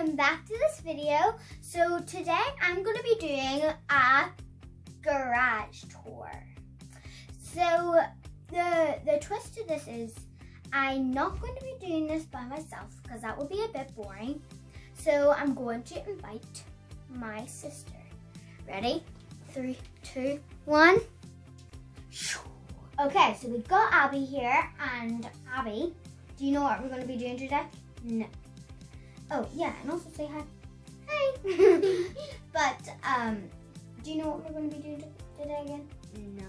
welcome back to this video. So today I'm going to be doing a garage tour. So the twist to this is I'm not going to be doing this by myself because that would be a bit boring. So I'm going to invite my sister. Ready? 3, 2, 1. Okay, so we've got Abby here, and Abby, do you know what we're going to be doing today? No. Oh, yeah, and also say hi. Hi. But, do you know what we're going to be doing today again? No.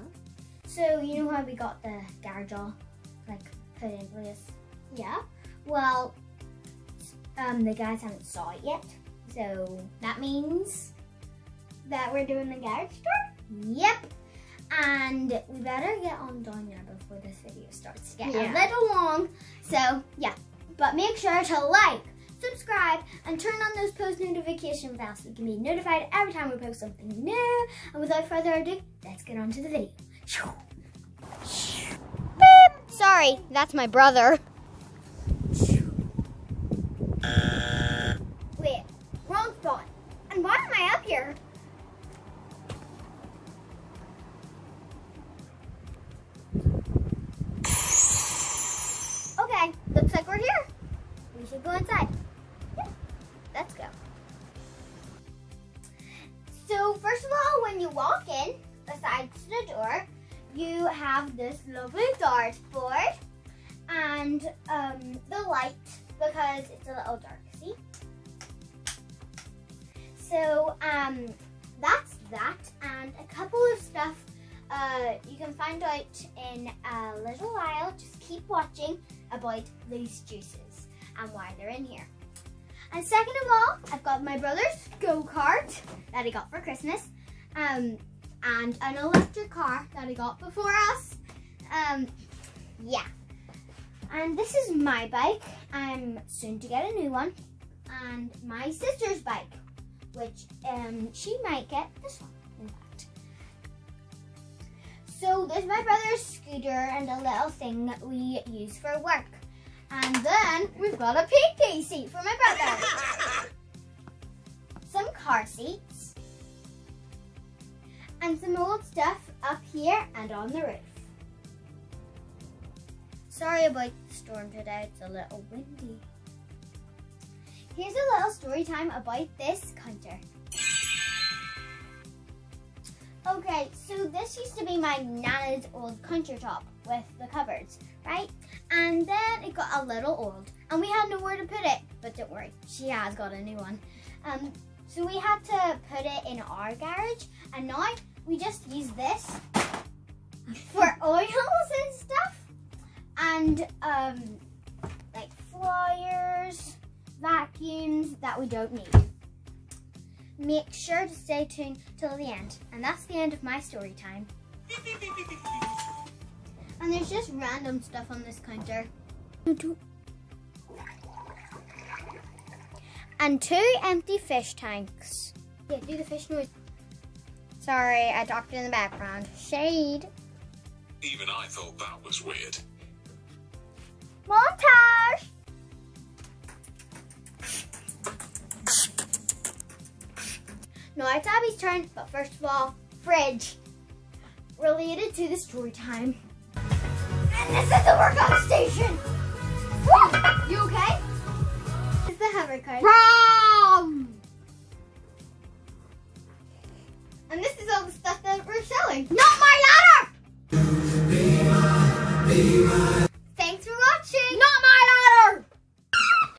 So, you know how we got the garage all, put in place? Yeah. Well, the guys haven't saw it yet, so that means that we're doing the garage tour? Yep. And we better get on down there before this video starts to get a little long. So, yeah. But make sure to like, subscribe, and turn on those post notification bells so you can be notified every time we post something new. And without further ado, let's get on to the video. Beep. Sorry, that's my brother. Wait, wrong spot. And why am I up here? Okay, looks like we're here. We should go inside. Yeah, let's go. So first of all, when you walk in, besides the door, you have this lovely dartboard and the light because it's a little dark, see? So that's that, and a couple of stuff you can find out in a little while. Just keep watching about these juices and why they're in here. And second of all, I've got my brother's go-kart that he got for Christmas, and an electric car that he got before us. Yeah. And this is my bike. I'm soon to get a new one. And my sister's bike, which she might get this one, in fact. So there's my brother's scooter and a little thing that we use for work. And then we've got a PP seat for my brother. Some car seats. And some old stuff up here and on the roof. Sorry about the storm today, it's a little windy. Here's a little story time about this counter. Okay, so this used to be my nana's old countertop with the cupboards, right? And then it got a little old and we had nowhere to put it, but don't worry, she has got a new one. So we had to put it in our garage, and now we just use this for oils and stuff, and like flyers, vacuums that we don't need. Make sure to stay tuned till the end. And that's the end of my story time. And there's just random stuff on this counter. And 2 empty fish tanks. Yeah, do the fish noise. Sorry, I talked in the background. Shade. Even I thought that was weird. Montage! Now it's Abby's turn, but first of all, fridge. Related to the story time. And this is the workout station! Woo! You okay? It's the hover card. Wrong! And this is all the stuff that we're selling. Not my ladder!